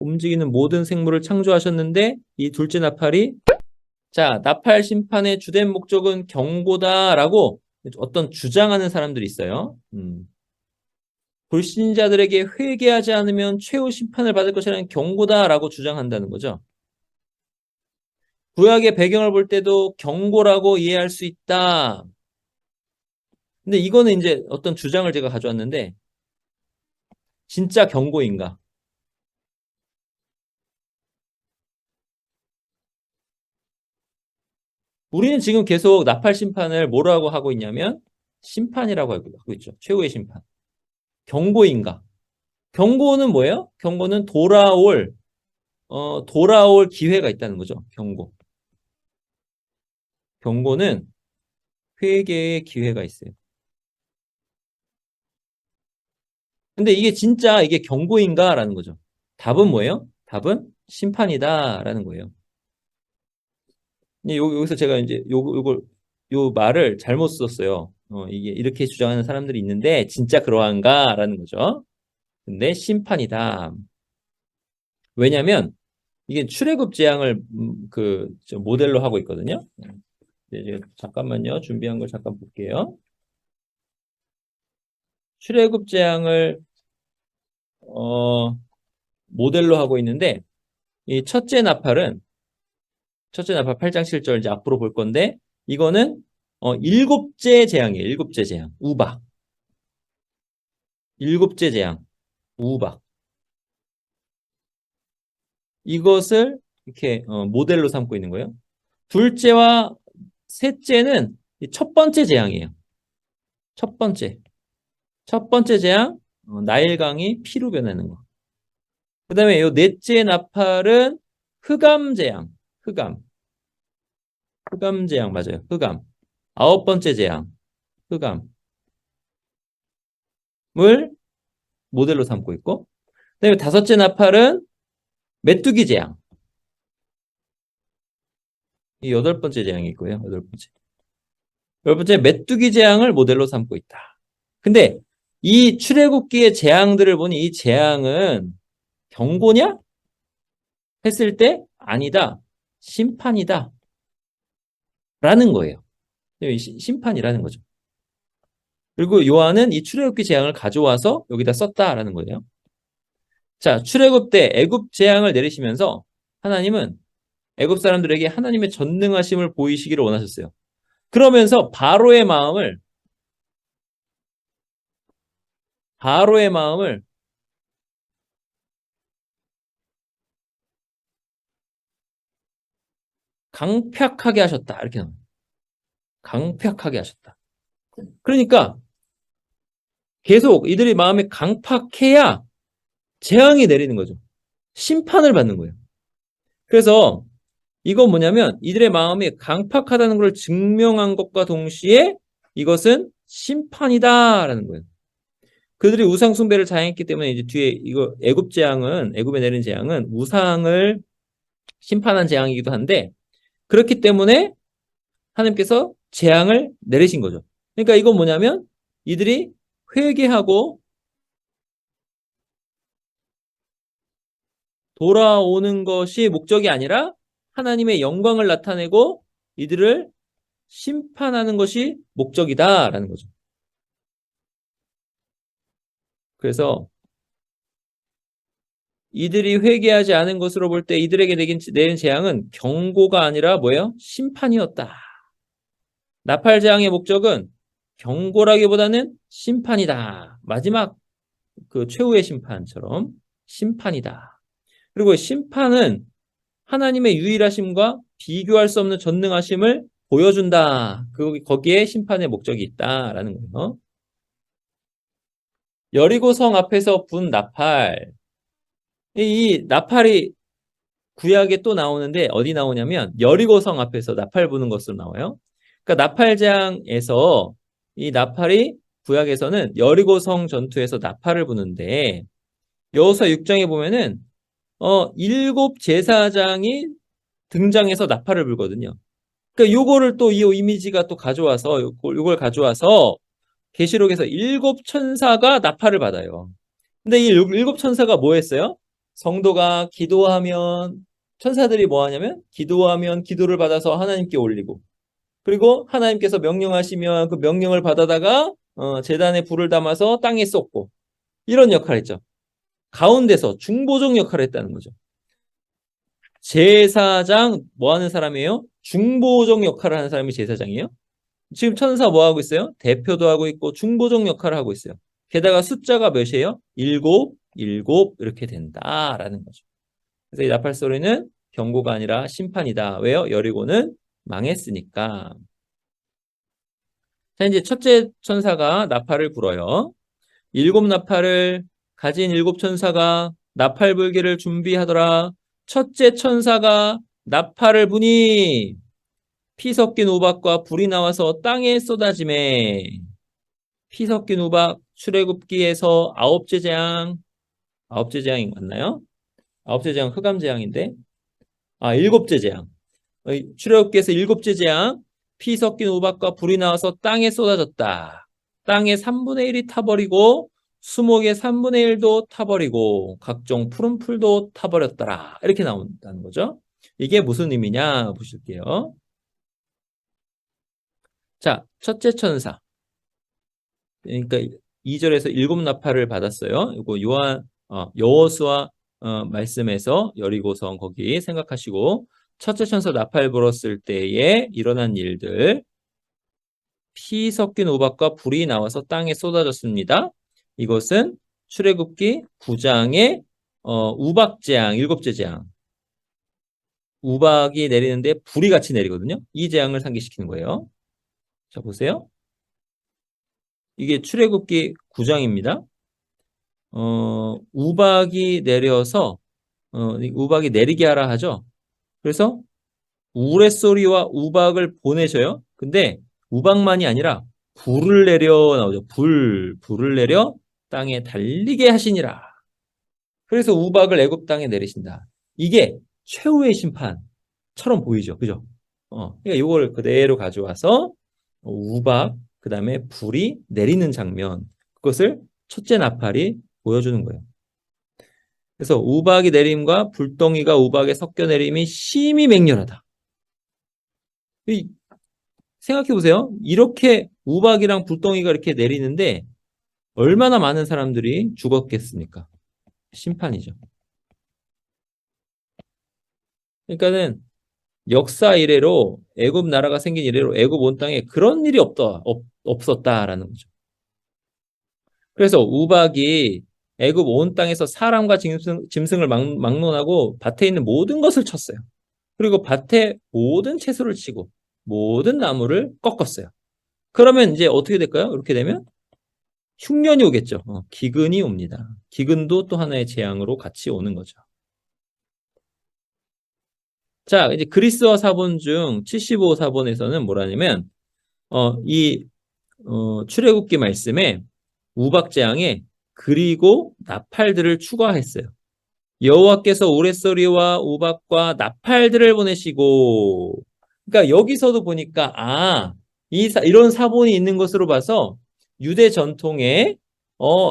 움직이는 모든 생물을 창조하셨는데 이 둘째 나팔이 자, 나팔 심판의 주된 목적은 경고다라고 어떤 주장하는 사람들이 있어요. 불신자들에게 회개하지 않으면 최후 심판을 받을 것이라는 경고다라고 주장한다는 거죠. 구약의 배경을 볼 때도 경고라고 이해할 수 있다. 근데 이거는 이제 어떤 주장을 제가 가져왔는데 진짜 경고인가? 우리는 지금 계속 나팔 심판을 뭐라고 하고 있냐면 심판이라고 하고 있죠. 최후의 심판. 경고인가? 경고는 뭐예요? 경고는 돌아올 기회가 있다는 거죠. 경고는 회개의 기회가 있어요. 근데 이게 진짜 이게 경고인가라는 거죠. 답은 뭐예요? 답은 심판이다라는 거예요. 여기서 제가 이제 요 말을 잘못 썼어요. 이게 이렇게 주장하는 사람들이 있는데 진짜 그러한가라는 거죠. 근데 심판이다. 왜냐면 이게 출애굽 재앙을 모델로 하고 있거든요. 이제 잠깐만요. 준비한 걸 잠깐 볼게요. 출애굽 재앙을 모델로 하고 있는데 이 첫째 나팔 8장 7절 이제 앞으로 볼 건데 이거는 일곱째 재앙이에요. 일곱째 재앙. 우박. 일곱째 재앙. 우박. 이것을 이렇게 모델로 삼고 있는 거예요. 둘째와 셋째는 첫 번째 재앙이에요. 첫 번째. 첫 번째 재앙, 나일강이 피로 변하는 거. 그 다음에 요 넷째 나팔은 흑암 재앙. 흑암. 흑암 재앙 맞아요. 흑암. 아홉 번째 재앙. 흑암을 모델로 삼고 있고. 그 다음에 다섯째 나팔은 메뚜기 재앙. 이 여덟 번째 재앙이 있고요. 여덟 번째. 열 번째 메뚜기 재앙을 모델로 삼고 있다. 근데 이 출애굽기의 재앙들을 보니 이 재앙은 경고냐? 했을 때 아니다. 심판이다. 라는 거예요. 심판이라는 거죠. 그리고 요한은 이 출애굽기 재앙을 가져와서 여기다 썼다라는 거예요. 자, 출애굽 때 애굽 재앙을 내리시면서 하나님은 애굽 사람들에게 하나님의 전능하심을 보이시기를 원하셨어요. 그러면서 바로의 마음을 강팍하게 하셨다. 이렇게 나와요. 강팍하게 하셨다. 그러니까 계속 이들의 마음이 강팍해야 재앙이 내리는 거죠. 심판을 받는 거예요. 그래서 이건 뭐냐면 이들의 마음이 강팍하다는 걸 증명한 것과 동시에 이것은 심판이다라는 거예요. 그들이 우상 숭배를 자행했기 때문에 이제 뒤에 이거 애굽에 내린 재앙은 우상을 심판한 재앙이기도 한데 그렇기 때문에 하나님께서 재앙을 내리신 거죠. 그러니까 이건 뭐냐면 이들이 회개하고 돌아오는 것이 목적이 아니라 하나님의 영광을 나타내고 이들을 심판하는 것이 목적이다라는 거죠. 그래서 이들이 회개하지 않은 것으로 볼 때 이들에게 내린 재앙은 경고가 아니라 뭐예요? 심판이었다. 나팔 재앙의 목적은 경고라기보다는 심판이다. 마지막 그 최후의 심판처럼 심판이다. 그리고 심판은 하나님의 유일하심과 비교할 수 없는 전능하심을 보여준다. 거기에 심판의 목적이 있다라는 거예요. 여리고 성 앞에서 분 나팔. 이 나팔이 구약에 또 나오는데 어디 나오냐면 여리고 성 앞에서 나팔 부는 것으로 나와요. 그러니까 나팔장에서 이 나팔이 구약에서는 여리고 성 전투에서 나팔을 부는데 여호수아 6장에 보면은 일곱 제사장이 등장해서 나팔을 불거든요. 그러니까 요거를 또 이 이미지가 또 가져와서 요걸 가져와서 계시록에서 일곱 천사가 나팔을 받아요. 근데 이 일곱 천사가 뭐 했어요? 성도가 기도하면 천사들이 뭐 하냐면 기도하면 기도를 받아서 하나님께 올리고 그리고 하나님께서 명령하시면 그 명령을 받아다가 제단에 불을 담아서 땅에 쏟고 이런 역할을 했죠. 가운데서 중보종 역할을 했다는 거죠. 제사장 뭐 하는 사람이에요? 중보종 역할을 하는 사람이 제사장이에요. 지금 천사 뭐 하고 있어요? 대표도 하고 있고 중보종 역할을 하고 있어요. 게다가 숫자가 몇이에요? 일곱, 일곱 이렇게 된다라는 거죠. 그래서 이 나팔 소리는 경고가 아니라 심판이다. 왜요? 여리고는 망했으니까. 자, 이제 첫째 천사가 나팔을 불어요. 일곱 나팔을 가진 일곱 천사가 나팔 불기를 준비하더라. 첫째 천사가 나팔을 부니 피 섞인 우박과 불이 나와서 땅에 쏟아지매. 피 섞인 우박 출애굽기에서 아홉째 재앙이 맞나요? 아홉째 재앙 흑암 재앙인데 일곱째 재앙. 출애굽기에서 일곱째 재앙 피 섞인 우박과 불이 나와서 땅에 쏟아졌다. 땅의 3분의 1이 타버리고 수목의 3분의 1도 타버리고 각종 푸른 풀도 타버렸더라. 이렇게 나온다는 거죠. 이게 무슨 의미냐 보실게요. 자, 첫째 천사. 그러니까 2절에서 일곱 나팔을 받았어요. 이거 여호수아 말씀에서 여리고성 거기 생각하시고 첫째 천사 나팔 불었을 때에 일어난 일들 피 섞인 우박과 불이 나와서 땅에 쏟아졌습니다. 이것은 출애굽기 9장의 우박재앙, 일곱째 재앙. 우박이 내리는데 불이 같이 내리거든요. 이 재앙을 상기시키는 거예요. 자, 보세요. 이게 출애굽기 9장입니다. 우박이 내려서 우박이 내리게 하라 하죠. 그래서 우레소리와 우박을 보내셔요. 근데 우박만이 아니라 불을 내려 나오죠. 불을 내려 땅에 달리게 하시니라. 그래서 우박을 애굽 땅에 내리신다. 이게 최후의 심판처럼 보이죠. 그죠? 그러니까 이걸 그대로 가져와서 우박, 그 다음에 불이 내리는 장면, 그것을 첫째 나팔이 보여주는 거예요. 그래서 우박이 내림과 불덩이가 우박에 섞여 내림이 심히 맹렬하다. 생각해 보세요. 이렇게 우박이랑 불덩이가 이렇게 내리는데 얼마나 많은 사람들이 죽었겠습니까? 심판이죠. 그러니까는 역사 이래로 애굽 나라가 생긴 이래로 애굽 온 땅에 그런 일이 없었다라는 거죠. 그래서 우박이 애굽 온 땅에서 사람과 짐승을 막론하고 밭에 있는 모든 것을 쳤어요. 그리고 밭에 모든 채소를 치고 모든 나무를 꺾었어요. 그러면 이제 어떻게 될까요? 이렇게 되면 흉년이 오겠죠. 기근이 옵니다. 기근도 또 하나의 재앙으로 같이 오는 거죠. 자, 이제 그리스어 사본 중 75 사본에서는 뭐라냐면 이 출애굽기 말씀에 우박 재앙에 그리고 나팔들을 추가했어요. 여호와께서 우레소리와 우박과 나팔들을 보내시고, 그러니까 여기서도 보니까 이런 사본이 있는 것으로 봐서 유대 전통에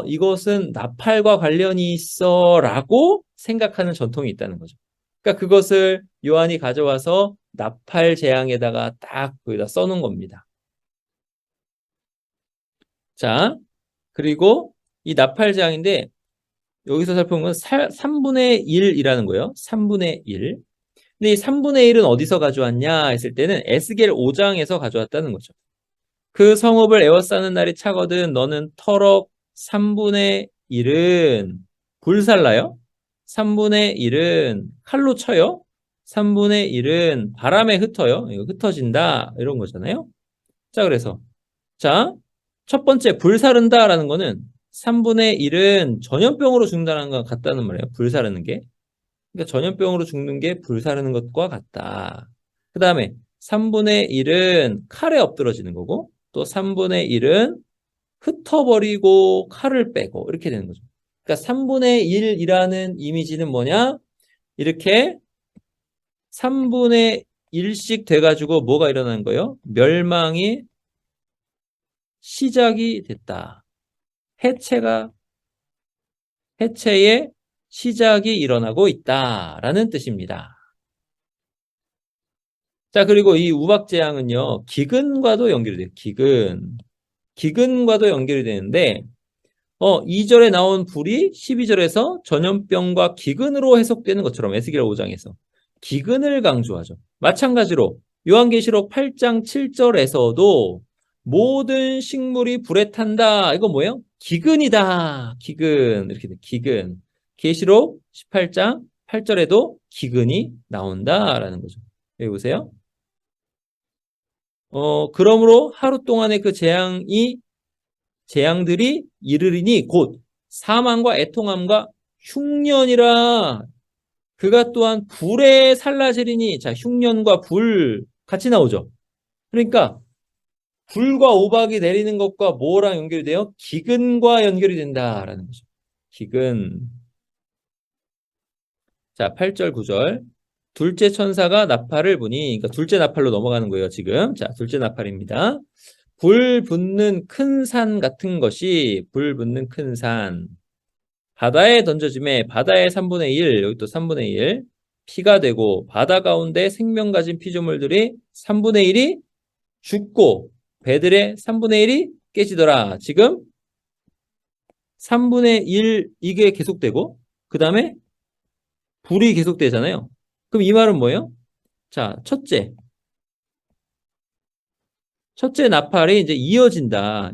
이것은 나팔과 관련이 있어라고 생각하는 전통이 있다는 거죠. 그러니까 그것을 요한이 가져와서 나팔 재앙에다가 딱 거기다 써놓은 겁니다. 자, 그리고 이 나팔 재앙인데 여기서 살펴본 건 3분의 1이라는 거예요. 3분의 1. 근데 이 3분의 1은 어디서 가져왔냐 했을 때는 에스겔 5장에서 가져왔다는 거죠. 그 성읍을 에워싸는 날이 차거든 너는 터럭 3분의 1은 불살라요. 3분의 1은 칼로 쳐요. 3분의 1은 바람에 흩어요. 이거 흩어진다 이런 거잖아요. 자, 그래서 첫 번째 불사른다라는 거는 3분의 1은 전염병으로 죽는다는 것 같다는 말이에요. 불사르는 게. 그러니까 전염병으로 죽는 게 불사르는 것과 같다. 그 다음에 3분의 1은 칼에 엎드러지는 거고 또 3분의 1은 흩어버리고 칼을 빼고 이렇게 되는 거죠. 그러니까 3분의 1이라는 이미지는 뭐냐? 이렇게 3분의 1씩 돼가지고 뭐가 일어나는 거예요? 멸망이 시작이 됐다. 해체의 시작이 일어나고 있다라는 뜻입니다. 자, 그리고 이 우박재앙은요, 기근과도 연결이 돼요. 기근과도 연결이 되는데, 2절에 나온 불이 12절에서 전염병과 기근으로 해석되는 것처럼 에스겔 5장에서 기근을 강조하죠. 마찬가지로 요한계시록 8장 7절에서도 모든 식물이 불에 탄다. 이거 뭐예요? 기근이다. 기근. 이렇게 돼. 기근. 계시록 18장 8절에도 기근이 나온다라는 거죠. 여기 보세요. 그러므로 하루 동안의 그 재앙들이 이르리니 곧 사망과 애통함과 흉년이라 그가 또한 불에 살라지리니. 자, 흉년과 불 같이 나오죠. 그러니까 불과 우박이 내리는 것과 뭐랑 연결이 돼요? 기근과 연결이 된다라는 거죠. 기근. 자, 8절 9절. 둘째 천사가 나팔을 부니, 그러니까 둘째 나팔로 넘어가는 거예요, 지금. 자, 둘째 나팔입니다. 불 붙는 큰 산 같은 것이, 불 붙는 큰 산. 바다에 던져짐에 바다의 3분의 1, 여기 또 3분의 1, 피가 되고 바다 가운데 생명 가진 피조물들이 3분의 1이 죽고 배들의 3분의 1이 깨지더라. 지금 3분의 1 이게 계속되고 그 다음에 불이 계속되잖아요. 그럼 이 말은 뭐예요? 자, 첫째 나팔이 이제 이어진다.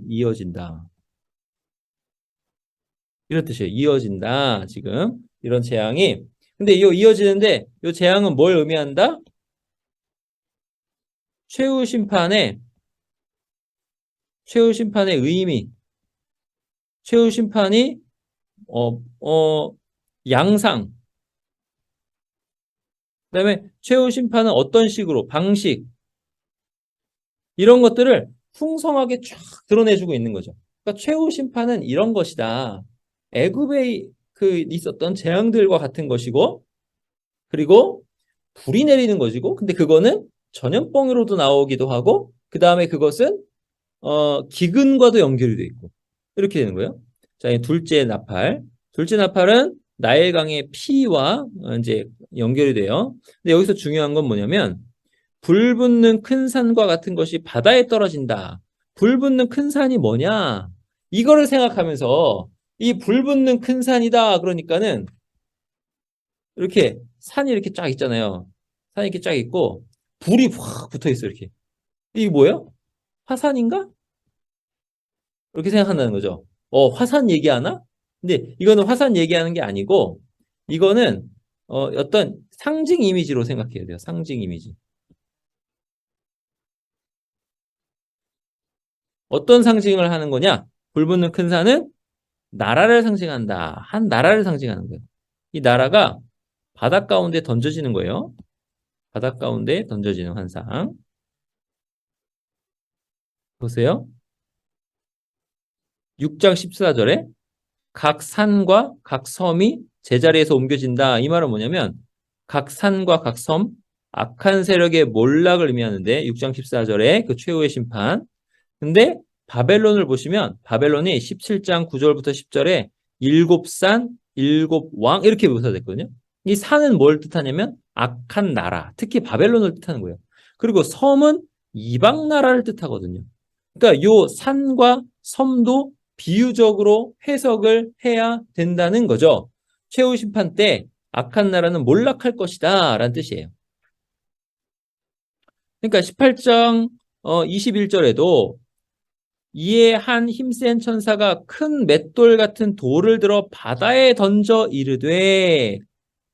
이런 뜻이에요. 이어진다. 지금 이런 재앙이. 근데 이어지는데 이 재앙은 뭘 의미한다? 최후 심판의 의미. 최후 심판이 어, 어, 양상. 그다음에 최후 심판은 어떤 식으로, 방식, 이런 것들을 풍성하게 쫙 드러내주고 있는 거죠. 그러니까 최후 심판은 이런 것이다. 애굽에 있었던 재앙들과 같은 것이고, 그리고 불이 내리는 것이고, 근데 그거는 전염병으로도 나오기도 하고, 그 다음에 그것은 기근과도 연결이 돼 있고, 이렇게 되는 거예요. 자, 이 둘째 나팔. 둘째 나팔은 나일강의 피와 이제 연결이 돼요. 근데 여기서 중요한 건 뭐냐면, 불 붙는 큰 산과 같은 것이 바다에 떨어진다. 불 붙는 큰 산이 뭐냐? 이거를 생각하면서 이 불 붙는 큰 산이다. 그러니까는 이렇게 산이 이렇게 쫙 있잖아요. 산이 이렇게 쫙 있고 불이 확 붙어 있어 이렇게. 이게 뭐예요? 화산인가? 이렇게 생각한다는 거죠. 화산 얘기하나? 근데 이거는 화산 얘기하는 게 아니고 이거는 어떤 상징 이미지로 생각해야 돼요. 상징 이미지. 어떤 상징을 하는 거냐? 불 붙는 큰 산은 나라를 상징한다. 한 나라를 상징하는 거예요. 이 나라가 바닷 가운데 던져지는 거예요. 바닷 가운데 던져지는 환상. 보세요. 6장 14절에 각 산과 각 섬이 제자리에서 옮겨진다. 이 말은 뭐냐면 각 산과 각 섬, 악한 세력의 몰락을 의미하는데 6장 14절에 그 최후의 심판. 근데 바벨론을 보시면 바벨론이 17장 9절부터 10절에 일곱 산, 일곱 왕 이렇게 묘사됐거든요. 이 산은 뭘 뜻하냐면 악한 나라, 특히 바벨론을 뜻하는 거예요. 그리고 섬은 이방 나라를 뜻하거든요. 그러니까 요 산과 섬도 비유적으로 해석을 해야 된다는 거죠. 최후 심판 때 악한 나라는 몰락할 것이다 라는 뜻이에요. 그러니까 18장 21절에도 이에 한 힘센 천사가 큰 맷돌 같은 돌을 들어 바다에 던져 이르되,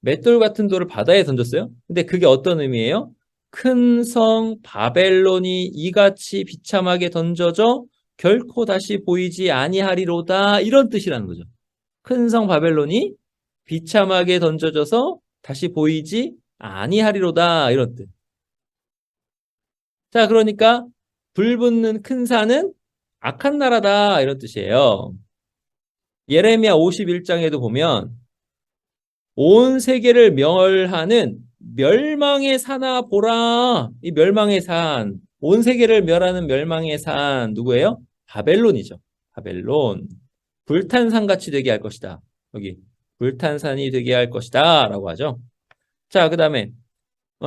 맷돌 같은 돌을 바다에 던졌어요. 근데 그게 어떤 의미예요? 큰 성 바벨론이 이같이 비참하게 던져져 결코 다시 보이지 아니하리로다, 이런 뜻이라는 거죠. 큰 성 바벨론이 비참하게 던져져서 다시 보이지 아니하리로다, 이런 뜻. 자, 그러니까 불 붙는 큰 산은 악한 나라다, 이런 뜻이에요. 예레미야 51장에도 보면 온 세계를 멸하는 멸망의 산아 보라. 이 멸망의 산, 온 세계를 멸하는 멸망의 산 누구예요? 바벨론이죠. 바벨론. 불탄 산같이 되게 할 것이다. 여기 불탄산이 되게 할 것이다 라고 하죠. 자, 그 다음에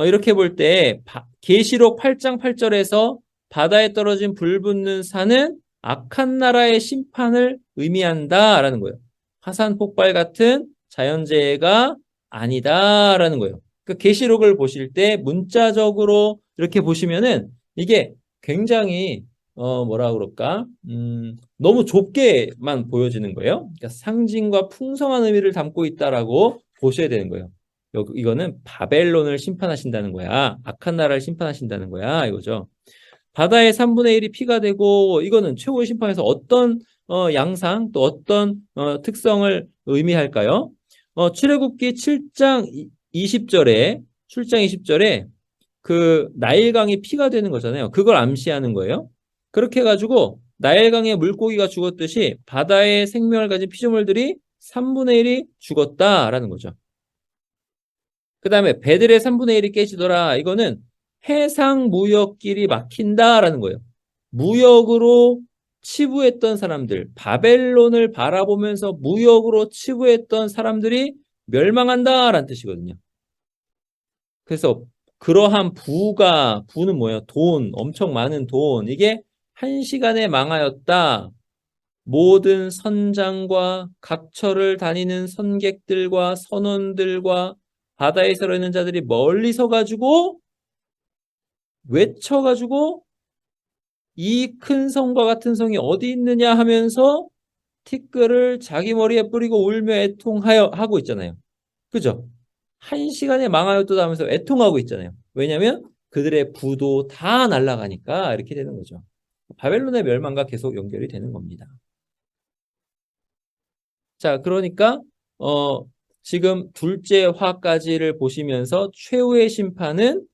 이렇게 볼 때 계시록 8장 8절에서 바다에 떨어진 불붙는 산은 악한 나라의 심판을 의미한다라는 거예요. 화산 폭발 같은 자연재해가 아니다라는 거예요. 그 계시록을 보실 때 문자적으로 이렇게 보시면은 이게 굉장히 뭐라 그럴까? 너무 좁게만 보여지는 거예요. 그러니까 상징과 풍성한 의미를 담고 있다라고 보셔야 되는 거예요. 이거는 바벨론을 심판하신다는 거야. 악한 나라를 심판하신다는 거야. 이거죠. 바다의 3분의 1이 피가 되고 이거는 최후의 심판에서 어떤 양상 또 어떤 특성을 의미할까요? 출애굽기 7장 20절에 그 나일강이 피가 되는 거잖아요. 그걸 암시하는 거예요. 그렇게 해가지고 나일강의 물고기가 죽었듯이 바다의 생명을 가진 피조물들이 3분의 1이 죽었다라는 거죠. 그 다음에 배들의 3분의 1이 깨지더라. 이거는 해상 무역길이 막힌다라는 거예요. 무역으로 치부했던 사람들, 바벨론을 바라보면서 무역으로 치부했던 사람들이 멸망한다라는 뜻이거든요. 그래서 그러한 부는 뭐예요? 돈, 엄청 많은 돈. 이게 한 시간에 망하였다. 모든 선장과 각처를 다니는 선객들과 선원들과 바다에 있는 자들이 멀리 서가지고 외쳐가지고 이 큰 성과 같은 성이 어디 있느냐 하면서 티끌을 자기 머리에 뿌리고 울며 애통하고 있잖아요. 그죠? 한 시간에 망하였다 하면서 애통하고 있잖아요. 왜냐하면 그들의 부도 다 날아가니까 이렇게 되는 거죠. 바벨론의 멸망과 계속 연결이 되는 겁니다. 자, 그러니까 지금 둘째 화까지를 보시면서 최후의 심판은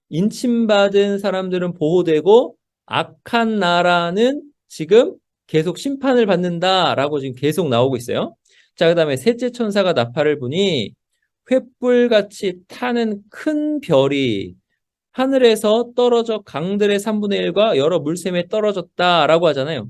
인침받은 사람들은 보호되고 악한 나라는 지금 계속 심판을 받는다라고 지금 계속 나오고 있어요. 자, 그 다음에 셋째 천사가 나팔을 부니 횃불같이 타는 큰 별이 하늘에서 떨어져 강들의 3분의 1과 여러 물샘에 떨어졌다라고 하잖아요.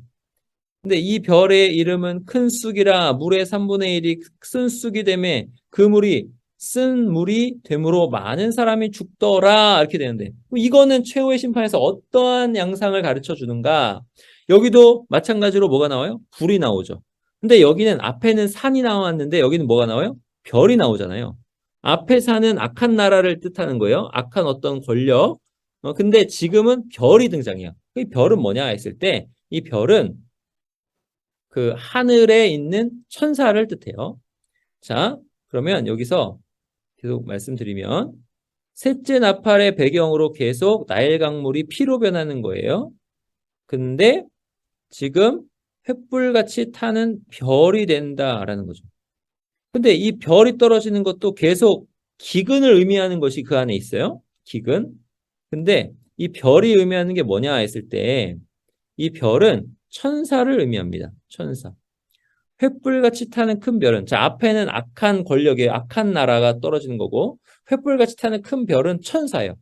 근데 이 별의 이름은 큰 쑥이라 물의 3분의 1이 쓴 쑥이 되매 그 물이 쓴 물이 되므로 많은 사람이 죽더라 이렇게 되는데 이거는 최후의 심판에서 어떠한 양상을 가르쳐 주는가? 여기도 마찬가지로 뭐가 나와요? 불이 나오죠. 근데 여기는 앞에는 산이 나왔는데 여기는 뭐가 나와요? 별이 나오잖아요. 앞에 산은 악한 나라를 뜻하는 거예요. 악한 어떤 권력. 근데 지금은 별이 등장해요. 이 별은 뭐냐 했을 때 이 별은 그 하늘에 있는 천사를 뜻해요. 자, 그러면 여기서 계속 말씀드리면 셋째 나팔의 배경으로 계속 나일 강물이 피로 변하는 거예요. 근데 지금 횃불같이 타는 별이 된다라는 거죠. 근데 이 별이 떨어지는 것도 계속 기근을 의미하는 것이 그 안에 있어요. 기근. 근데 이 별이 의미하는 게 뭐냐 했을 때 이 별은 천사를 의미합니다. 천사. 횃불같이 타는 큰 별은 자 앞에는 악한 권력의 악한 나라가 떨어지는 거고 횃불같이 타는 큰 별은 천사예요.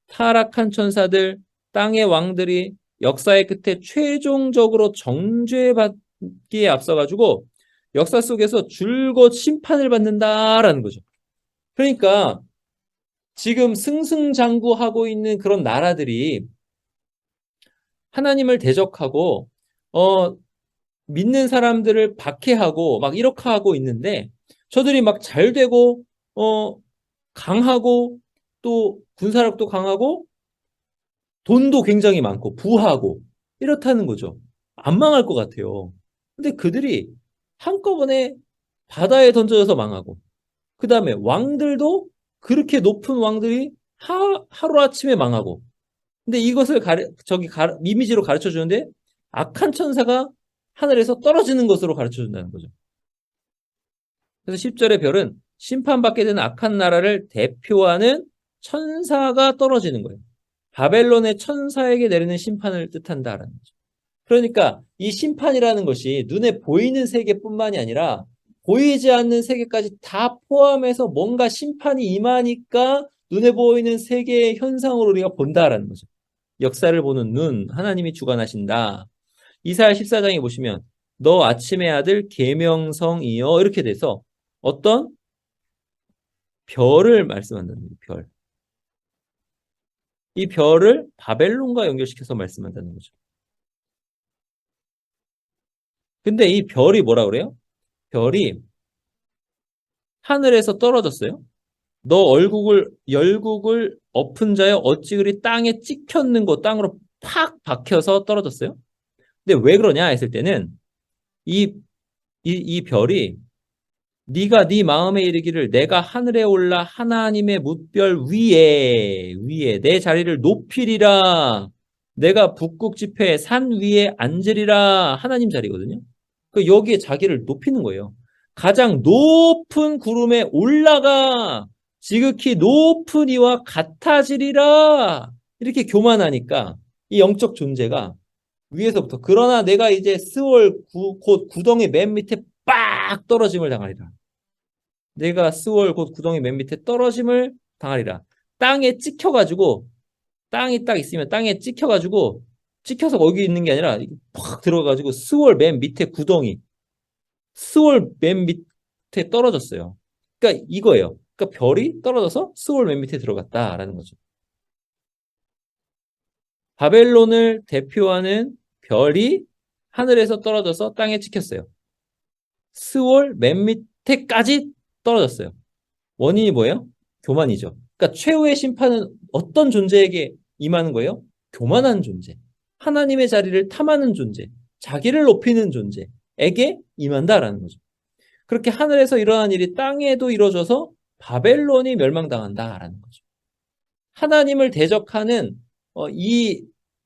타락한 천사들 땅의 왕들이 역사의 끝에 최종적으로 정죄받기에 앞서가지고 역사 속에서 줄곧 심판을 받는다라는 거죠. 그러니까 지금 승승장구하고 있는 그런 나라들이 하나님을 대적하고 믿는 사람들을 박해하고 막 이렇게 하고 있는데 저들이 막 잘 되고 강하고 또 군사력도 강하고 돈도 굉장히 많고 부하고 이렇다는 거죠. 안 망할 것 같아요. 근데 그들이 한꺼번에 바다에 던져져서 망하고 그 다음에 왕들도 그렇게 높은 왕들이 하루아침에 망하고 근데 이것을 이미지로 가르쳐 주는데 악한 천사가 하늘에서 떨어지는 것으로 가르쳐 준다는 거죠. 그래서 10절의 별은 심판받게 되는 악한 나라를 대표하는 천사가 떨어지는 거예요. 바벨론의 천사에게 내리는 심판을 뜻한다라는 거죠. 그러니까 이 심판이라는 것이 눈에 보이는 세계뿐만이 아니라 보이지 않는 세계까지 다 포함해서 뭔가 심판이 임하니까 눈에 보이는 세계의 현상으로 우리가 본다라는 거죠. 역사를 보는 눈, 하나님이 주관하신다. 이사야 14장에 보시면 너 아침의 아들 계명성이여 이렇게 돼서 어떤 별을 말씀한다는 거예요. 별. 이 별을 바벨론과 연결시켜서 말씀한다는 거죠. 근데 이 별이 뭐라 그래요? 별이 하늘에서 떨어졌어요. 너 열국을 엎은 자여 어찌 그리 땅에 찍혔는 거 땅으로 팍 박혀서 떨어졌어요. 근데 왜 그러냐 했을 때는 이, 이 별이 네가 네 마음에 이르기를 내가 하늘에 올라 하나님의 뭇별 위에 내 자리를 높이리라. 내가 북극 지폐 산 위에 앉으리라. 하나님 자리거든요. 그 여기에 자기를 높이는 거예요. 가장 높은 구름에 올라가 지극히 높은 이와 같아지리라. 이렇게 교만하니까 이 영적 존재가 위에서부터 그러나 내가 이제 스월 곧 구덩이 맨 밑에 빡 떨어짐을 당하리라. 내가 스월 곧 구덩이 맨 밑에 떨어짐을 당하리라. 땅에 찍혀가지고 땅이 딱 있으면 땅에 찍혀가지고 찍혀서 거기 있는 게 아니라 팍 들어가가지고 스월 맨 밑에 구덩이 스월 맨 밑에 떨어졌어요. 그러니까 이거예요. 그러니까 별이 떨어져서 스월 맨 밑에 들어갔다라는 거죠. 바벨론을 대표하는 별이 하늘에서 떨어져서 땅에 찍혔어요. 스월 맨 밑에까지 떨어졌어요. 원인이 뭐예요? 교만이죠. 그러니까 최후의 심판은 어떤 존재에게 임하는 거예요? 교만한 존재. 하나님의 자리를 탐하는 존재. 자기를 높이는 존재에게 임한다라는 거죠. 그렇게 하늘에서 일어난 일이 땅에도 이루어져서 바벨론이 멸망당한다라는 거죠. 하나님을 대적하는 이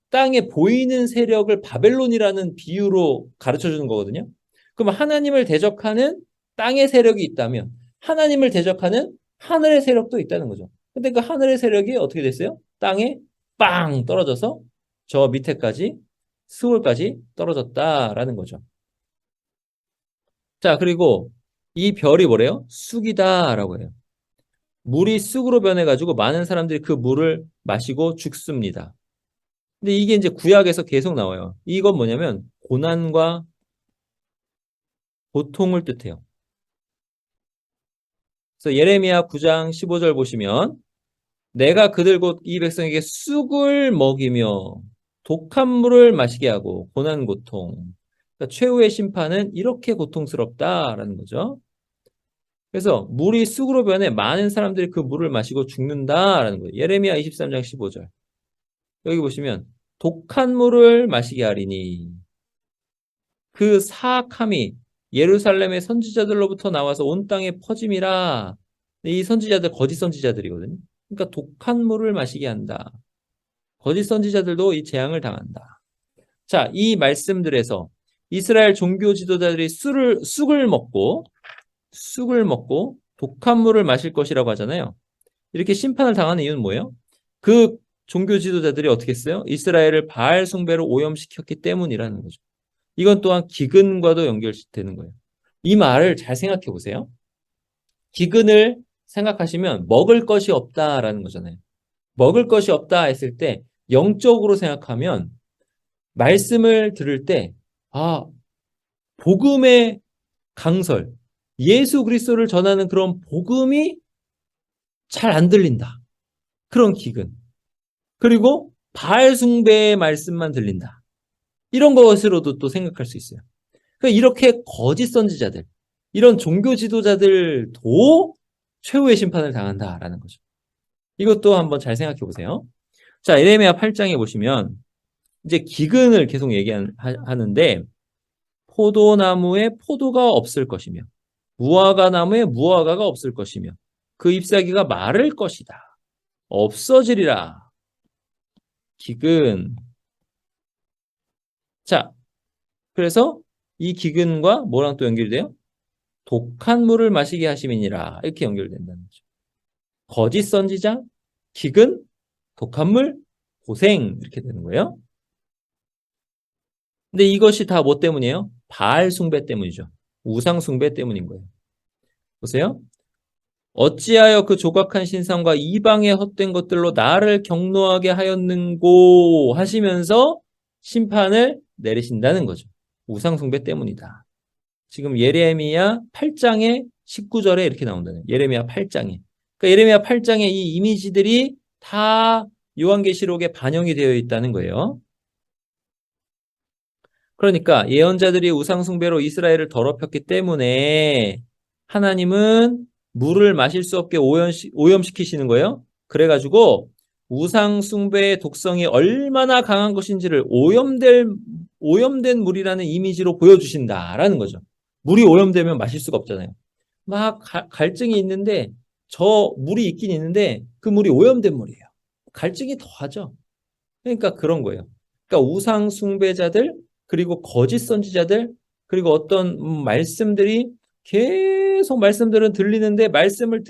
땅에 보이는 세력을 바벨론이라는 비유로 가르쳐 주는 거거든요. 그럼 하나님을 대적하는 땅의 세력이 있다면 하나님을 대적하는 하늘의 세력도 있다는 거죠. 근데 그 하늘의 세력이 어떻게 됐어요? 땅에 빵 떨어져서 저 밑에까지 스월까지 떨어졌다라는 거죠. 자, 그리고 이 별이 뭐래요? 쑥이다라고 해요. 물이 쑥으로 변해가지고 많은 사람들이 그 물을 마시고 죽습니다. 근데 이게 이제 구약에서 계속 나와요. 이건 뭐냐면 고난과 고통을 뜻해요. 그래서 예레미야 9장 15절 보시면 내가 그들 곧 이 백성에게 쑥을 먹이며 독한 물을 마시게 하고 고난 고통. 그러니까 최후의 심판은 이렇게 고통스럽다라는 거죠. 그래서 물이 쑥으로 변해 많은 사람들이 그 물을 마시고 죽는다라는 거예요. 예레미야 23장 15절. 여기 보시면 독한 물을 마시게 하리니 그 사악함이 예루살렘의 선지자들로부터 나와서 온 땅에 퍼짐이라. 이 선지자들 거짓 선지자들이거든요. 그러니까 독한 물을 마시게 한다. 거짓 선지자들도 이 재앙을 당한다. 자, 이 말씀들에서 이스라엘 종교 지도자들이 쑥을 먹고 독한 물을 마실 것이라고 하잖아요. 이렇게 심판을 당하는 이유는 뭐예요? 그 종교 지도자들이 어떻게 했어요? 이스라엘을 바알 숭배로 오염시켰기 때문이라는 거죠. 이건 또한 기근과도 연결되는 거예요. 이 말을 잘 생각해 보세요. 기근을 생각하시면 먹을 것이 없다라는 거잖아요. 먹을 것이 없다 했을 때 영적으로 생각하면 말씀을 들을 때 복음의 강설, 예수 그리스도를 전하는 그런 복음이 잘 안 들린다. 그런 기근. 그리고 바알 숭배의 말씀만 들린다. 이런 것으로도 또 생각할 수 있어요. 그러니까 이렇게 거짓 선지자들, 이런 종교 지도자들도 최후의 심판을 당한다라는 거죠. 이것도 한번 잘 생각해 보세요. 자, 에레미야 8장에 보시면 이제 기근을 계속 얘기하는데 포도나무에 포도가 없을 것이며 무화과 나무에 무화과가 없을 것이며 그 잎사귀가 마를 것이다. 없어지리라. 기근. 자, 그래서 이 기근과 뭐랑 또 연결이 돼요? 독한 물을 마시게 하심이니라. 이렇게 연결된다는 거죠. 거짓 선지자, 기근, 독한 물, 고생 이렇게 되는 거예요. 근데 이것이 다 뭐 때문이에요? 바알 숭배 때문이죠. 우상 숭배 때문인 거예요. 보세요. 어찌하여 그 조각한 신상과 이방의 헛된 것들로 나를 경노하게 하였는고 하시면서 심판을 내리신다는 거죠. 우상 숭배 때문이다. 지금 예레미야 8장의 19절에 이렇게 나온다는 예레미야 8장에. 그러니까 예레미야 8장에 이 이미지들이 다 요한계시록에 반영이 되어 있다는 거예요. 그러니까 예언자들이 우상숭배로 이스라엘을 더럽혔기 때문에 하나님은 물을 마실 수 없게 오염시키시는 거예요. 그래가지고 우상숭배의 독성이 얼마나 강한 것인지를 오염된 물이라는 이미지로 보여주신다라는 거죠. 물이 오염되면 마실 수가 없잖아요. 막 갈증이 있는데 저 물이 있긴 있는데 그 물이 오염된 물이에요. 갈증이 더하죠. 그러니까 그런 거예요. 그러니까 우상 숭배자들 그리고 거짓 선지자들 그리고 어떤 말씀들이 계속 말씀들은 들리는데 말씀을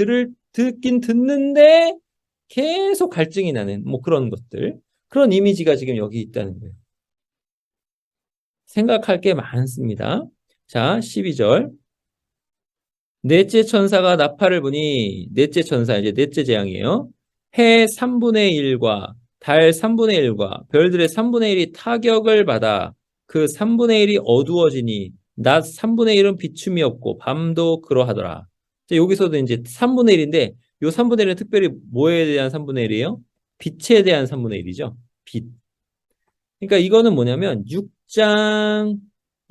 듣긴 듣는데 계속 갈증이 나는 뭐 그런 것들 그런 이미지가 지금 여기 있다는 거예요. 생각할 게 많습니다. 자, 12절. 넷째 천사가 나팔을 부니 넷째 천사 이제 넷째 재앙이에요. 해 3분의 1과 달 3분의 1과 별들의 3분의 1이 타격을 받아 그 3분의 1이 어두워지니 낮 3분의 1은 비춤이 없고 밤도 그러하더라. 여기서도 이제 3분의 1인데 요 3분의 1은 특별히 뭐에 대한 3분의 1이에요? 빛에 대한 3분의 1이죠. 빛. 그러니까 이거는 뭐냐면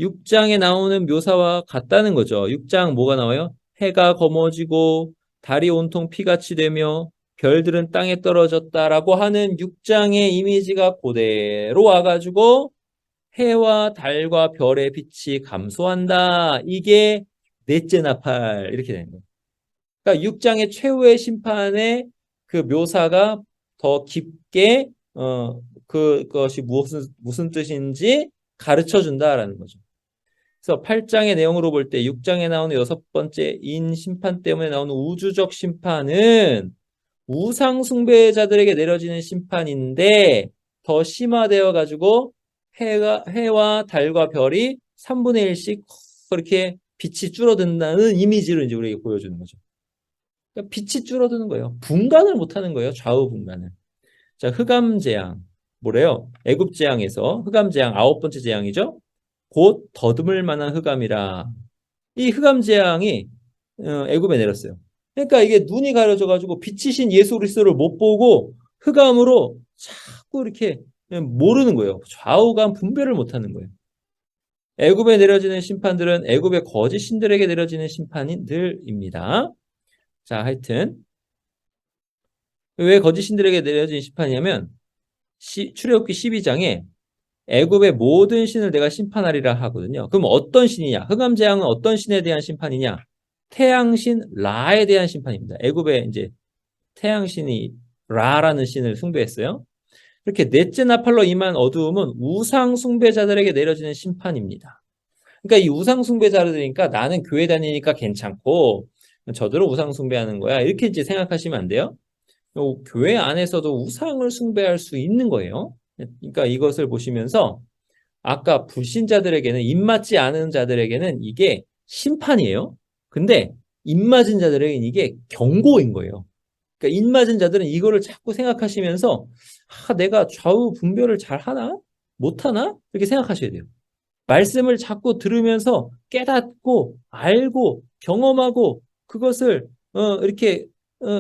6장에 나오는 묘사와 같다는 거죠. 6장 뭐가 나와요? 해가 검어지고 달이 온통 피같이 되며 별들은 땅에 떨어졌다라고 하는 6장의 이미지가 그대로 와가지고 해와 달과 별의 빛이 감소한다. 이게 넷째 나팔 이렇게 되는 거예요. 그러니까 6장의 최후의 심판의 그 묘사가 더 깊게 그것이 무슨 뜻인지 가르쳐 준다라는 거죠. 그래서 8장의 내용으로 볼 때 6장에 나오는 여섯 번째 인 심판 때문에 나오는 우주적 심판은 우상 숭배자들에게 내려지는 심판인데 더 심화되어 가지고 해와 달과 별이 3분의 1씩 그렇게 빛이 줄어든다는 이미지를 이제 우리에게 보여주는 거죠. 그러니까 빛이 줄어드는 거예요. 분간을 못하는 거예요. 좌우 분간을. 자, 흑암재앙. 뭐래요? 애굽재앙에서 흑암재앙 아홉 번째 재앙이죠. 곧 더듬을 만한 흑암이라. 이 흑암재앙이 애굽에 내렸어요. 그러니까 이게 눈이 가려져가지고 빛이신 예수 그리스도를 못 보고 흑암으로 자꾸 이렇게 모르는 거예요. 좌우간 분별을 못하는 거예요. 애굽에 내려지는 심판들은 애굽의 거짓 신들에게 내려지는 심판들입니다. 자, 하여튼 왜 거짓 신들에게 내려진 심판이냐면 출애굽기 12장에 애굽의 모든 신을 내가 심판하리라 하거든요. 그럼 어떤 신이냐? 흑암재앙은 어떤 신에 대한 심판이냐? 태양신 라에 대한 심판입니다. 애굽의 이제 태양신이 라라는 신을 숭배했어요. 이렇게 넷째 나팔로 임한 어두움은 우상 숭배자들에게 내려지는 심판입니다. 그러니까 이 우상 숭배자들이니까 나는 교회 다니니까 괜찮고 저들은 우상 숭배하는 거야. 이렇게 이제 생각하시면 안 돼요. 교회 안에서도 우상을 숭배할 수 있는 거예요. 그러니까 이것을 보시면서 아까 불신자들에게는 입맞지 않은 자들에게는 이게 심판이에요. 근데 입맞은 자들에게는 이게 경고인 거예요. 그러니까 입맞은 자들은 이거를 자꾸 생각하시면서 내가 좌우 분별을 잘 하나? 못 하나? 이렇게 생각하셔야 돼요. 말씀을 자꾸 들으면서 깨닫고 알고 경험하고 그것을 이렇게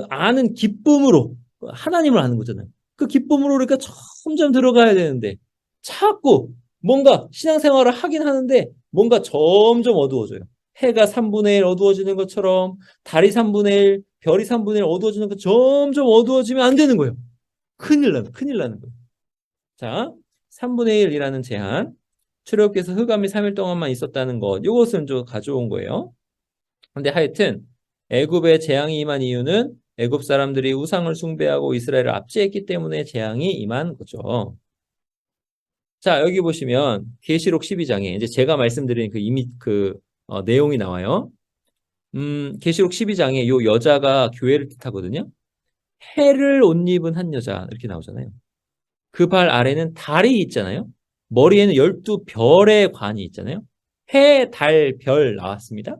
아는 기쁨으로 하나님을 아는 거잖아요. 그 기쁨으로 그러니까 점점 들어가야 되는데 자꾸 뭔가 신앙생활을 하긴 하는데 뭔가 점점 어두워져요. 해가 3분의 1 어두워지는 것처럼 달이 3분의 1, 별이 3분의 1 어두워지는 것 점점 어두워지면 안 되는 거예요. 큰일 나는 거예요. 자, 3분의 1이라는 제한. 출애굽기에서 흑암이 3일 동안만 있었다는 것. 이것은 좀 가져온 거예요. 근데 하여튼 애굽에 재앙이 임한 이유는 애굽 사람들이 우상을 숭배하고 이스라엘을 압제했기 때문에 재앙이 임한 거죠. 자, 여기 보시면 계시록 12장에 이제 제가 말씀드린 그 이미 내용이 나와요. 계시록 12장에 요 여자가 교회를 뜻하거든요. 해를 옷 입은 한 여자 이렇게 나오잖아요. 그 발 아래는 달이 있잖아요. 머리에는 12별의 관이 있잖아요. 해, 달, 별 나왔습니다.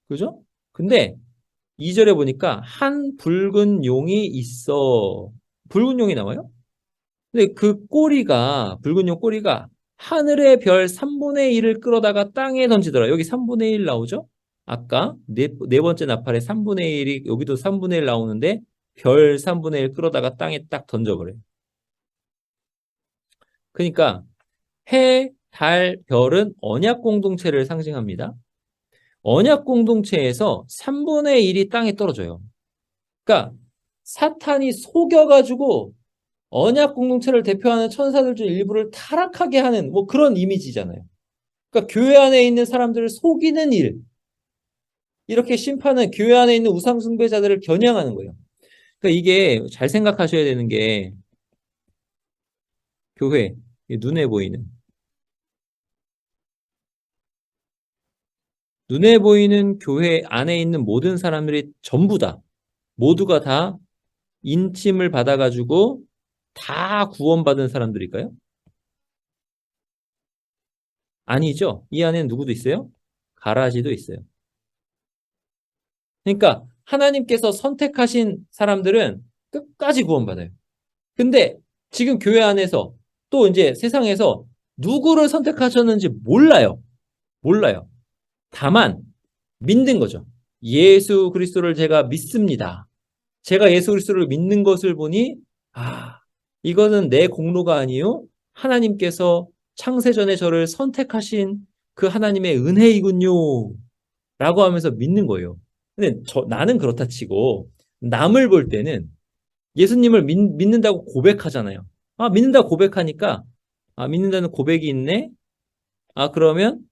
그죠? 근데 2절에 보니까 한 붉은 용이 있어. 붉은 용이 나와요? 근데 그 꼬리가, 붉은 용 꼬리가 하늘의 별 3분의 1을 끌어다가 땅에 던지더라. 여기 3분의 1 나오죠? 아까 네 번째 나팔에 3분의 1이 여기도 3분의 1 나오는데 별 3분의 1 끌어다가 땅에 딱 던져버려요. 그러니까 해, 달, 별은 언약 공동체를 상징합니다. 언약 공동체에서 3분의 1이 땅에 떨어져요. 그러니까 사탄이 속여가지고 언약 공동체를 대표하는 천사들 중 일부를 타락하게 하는 뭐 그런 이미지잖아요. 그러니까 교회 안에 있는 사람들을 속이는 일, 이렇게 심판은 교회 안에 있는 우상 숭배자들을 겨냥하는 거예요. 그러니까 이게 잘 생각하셔야 되는 게 교회, 눈에 보이는 교회 안에 있는 모든 사람들이 전부 다 모두가 다 인침을 받아가지고 다 구원받은 사람들일까요? 아니죠. 이 안에는 누구도 있어요? 가라지도 있어요. 그러니까 하나님께서 선택하신 사람들은 끝까지 구원받아요. 근데 지금 교회 안에서 또 이제 세상에서 누구를 선택하셨는지 몰라요. 몰라요. 다만 믿는 거죠. 예수 그리스도를 제가 믿습니다. 제가 예수 그리스도를 믿는 것을 보니 아, 이거는 내 공로가 아니요. 하나님께서 창세전에 저를 선택하신 그 하나님의 은혜이군요. 라고 하면서 믿는 거예요. 근데 나는 그렇다 치고 남을 볼 때는 예수님을 믿는다고 고백하잖아요. 아, 믿는다고 고백하니까 아, 믿는다는 고백이 있네. 아, 그러면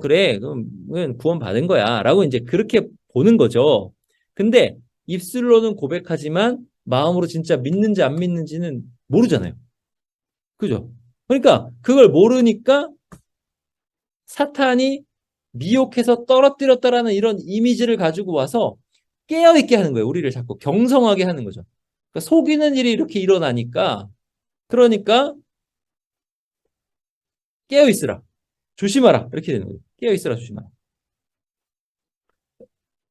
그래. 그럼 구원 받은 거야. 라고 이제 그렇게 보는 거죠. 근데 입술로는 고백하지만 마음으로 진짜 믿는지 안 믿는지는 모르잖아요. 그죠? 그러니까 그걸 모르니까 사탄이 미혹해서 떨어뜨렸다라는 이런 이미지를 가지고 와서 깨어있게 하는 거예요. 우리를 자꾸 경성하게 하는 거죠. 그러니까 속이는 일이 이렇게 일어나니까 그러니까 깨어있으라. 조심하라. 이렇게 되는 거예요. 깨어있으라. 조심하라.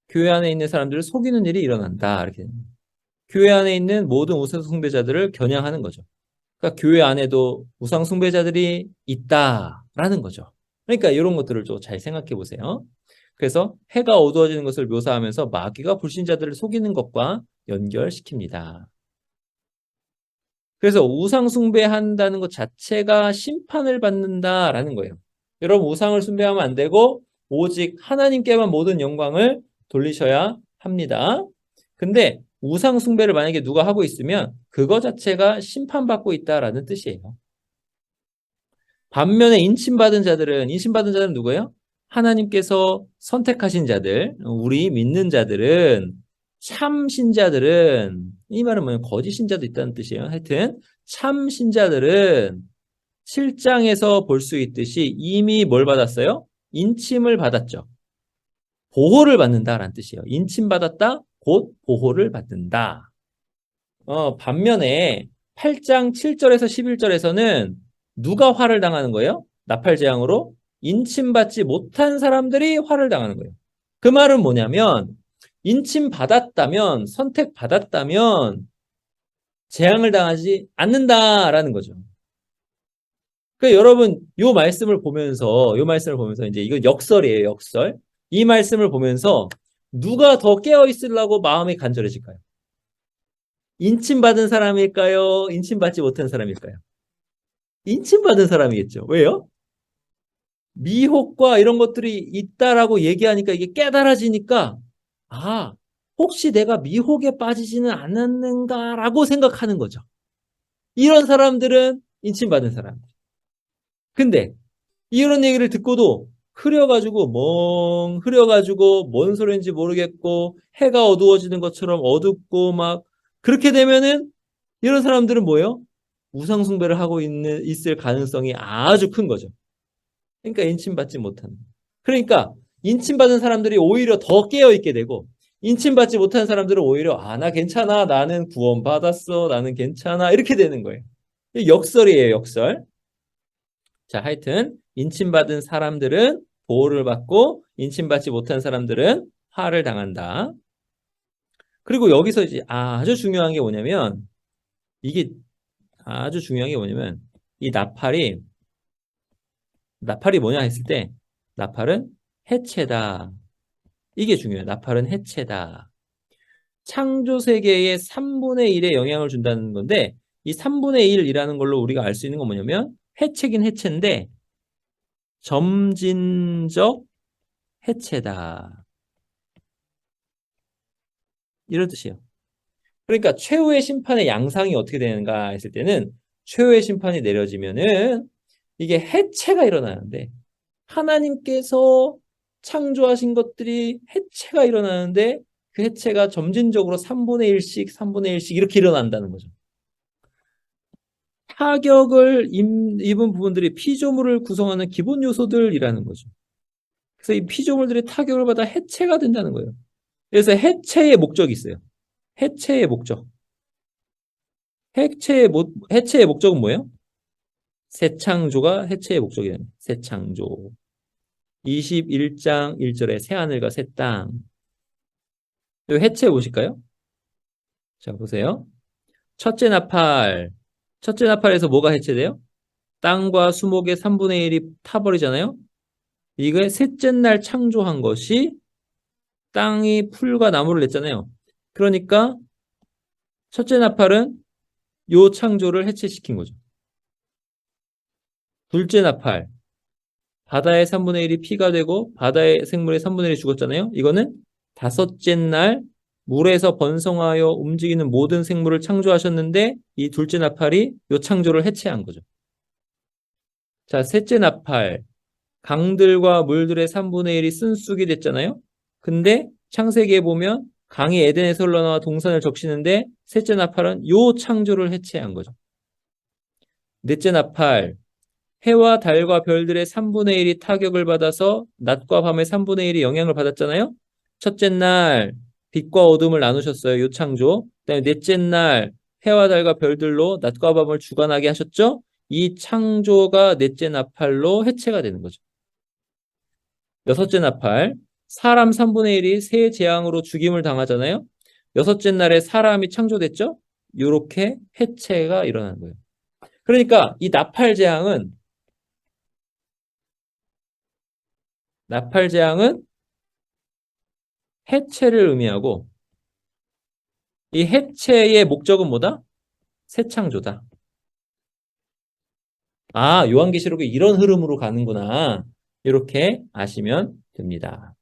교회 안에 있는 사람들을 속이는 일이 일어난다. 이렇게 되는 거예요. 교회 안에 있는 모든 우상숭배자들을 겨냥하는 거죠. 그러니까 교회 안에도 우상숭배자들이 있다라는 거죠. 그러니까 이런 것들을 좀 잘 생각해 보세요. 그래서 해가 어두워지는 것을 묘사하면서 마귀가 불신자들을 속이는 것과 연결시킵니다. 그래서 우상 숭배한다는 것 자체가 심판을 받는다라는 거예요. 여러분 우상을 숭배하면 안 되고 오직 하나님께만 모든 영광을 돌리셔야 합니다. 근데 우상 숭배를 만약에 누가 하고 있으면 그거 자체가 심판받고 있다라는 뜻이에요. 반면에 인침받은 자들은 누구예요? 하나님께서 선택하신 자들, 우리 믿는 자들은 참 신자들은 이 말은 뭐예요? 거짓 신자도 있다는 뜻이에요. 하여튼 참 신자들은 7장에서 볼 수 있듯이 이미 뭘 받았어요? 인침을 받았죠. 보호를 받는다라는 뜻이에요. 인침받았다, 곧 보호를 받는다. 반면에 8장 7절에서 11절에서는 누가 화를 당하는 거예요? 나팔재앙으로 인침받지 못한 사람들이 화를 당하는 거예요. 그 말은 뭐냐면 인침받았다면 선택받았다면 재앙을 당하지 않는다라는 거죠. 그러니까 여러분 요 말씀을 보면서 이제 이건 역설이에요, 역설. 이 말씀을 보면서 누가 더 깨어 있으려고 마음이 간절해질까요? 인침받은 사람일까요? 인침받지 못한 사람일까요? 인침받은 사람이겠죠. 왜요? 미혹과 이런 것들이 있다라고 얘기하니까 이게 깨달아지니까 아, 혹시 내가 미혹에 빠지지는 않았는가라고 생각하는 거죠. 이런 사람들은 인침받은 사람. 근데 이런 얘기를 듣고도 흐려가지고 뭔 소리인지 모르겠고 해가 어두워지는 것처럼 어둡고 막 그렇게 되면은 이런 사람들은 뭐예요? 우상숭배를 하고 있을 가능성이 아주 큰 거죠. 그러니까 인침받지 못하는. 그러니까 인침받은 사람들이 오히려 더 깨어있게 되고 인침받지 못한 사람들은 오히려 나 괜찮아. 나는 구원받았어. 나는 괜찮아. 이렇게 되는 거예요. 역설이에요, 역설. 자, 하여튼 인침받은 사람들은 보호를 받고 인침받지 못한 사람들은 화를 당한다. 그리고 여기서 이제 아주 중요한 게 뭐냐면 이게 아주 중요한 게 뭐냐면 이 나팔이 뭐냐 했을 때 나팔은 해체다. 이게 중요해요. 나팔은 해체다. 창조 세계의 3분의 1에 영향을 준다는 건데 이 3분의 1이라는 걸로 우리가 알 수 있는 건 뭐냐면 해체긴 해체인데 점진적 해체다. 이런 뜻이에요. 그러니까 최후의 심판의 양상이 어떻게 되는가 했을 때는 최후의 심판이 내려지면은 이게 해체가 일어나는데 하나님께서 창조하신 것들이 해체가 일어나는데 그 해체가 점진적으로 3분의 1씩, 3분의 1씩 이렇게 일어난다는 거죠. 타격을 입은 부분들이 피조물을 구성하는 기본 요소들이라는 거죠. 그래서 이 피조물들이 타격을 받아 해체가 된다는 거예요. 그래서 해체의 목적이 있어요. 해체의 목적. 해체의 목적은 뭐예요? 새 창조가 해체의 목적이 됩니다. 새 창조. 21장 1절에 새 하늘과 새 땅. 해체해 보실까요? 자, 보세요. 첫째 나팔. 첫째 나팔에서 뭐가 해체돼요? 땅과 수목의 3분의 1이 타버리잖아요. 이게 셋째 날 창조한 것이 땅이 풀과 나무를 냈잖아요. 그러니까 첫째 나팔은 요 창조를 해체시킨 거죠. 둘째 나팔. 바다의 3분의 1이 피가 되고 바다의 생물의 3분의 1이 죽었잖아요. 이거는 다섯째 날 물에서 번성하여 움직이는 모든 생물을 창조하셨는데 이 둘째 나팔이 요 창조를 해체한 거죠. 자, 셋째 나팔. 강들과 물들의 3분의 1이 쓴쑥이 됐잖아요. 근데 창세기에 보면 강이 에덴에서 흘러나와 동산을 적시는데 셋째 나팔은 요 창조를 해체한 거죠. 넷째 나팔. 해와 달과 별들의 3분의 1이 타격을 받아서 낮과 밤의 3분의 1이 영향을 받았잖아요. 첫째 날 빛과 어둠을 나누셨어요. 요 창조. 그다음에 넷째 날 해와 달과 별들로 낮과 밤을 주관하게 하셨죠. 이 창조가 넷째 나팔로 해체가 되는 거죠. 여섯째 나팔. 사람 3분의 1이 새 재앙으로 죽임을 당하잖아요. 여섯째 날에 사람이 창조됐죠. 이렇게 해체가 일어나는 거예요. 그러니까 이 나팔 재앙은 해체를 의미하고 이 해체의 목적은 뭐다? 새 창조다. 아, 요한계시록이 이런 흐름으로 가는구나. 이렇게 아시면 됩니다.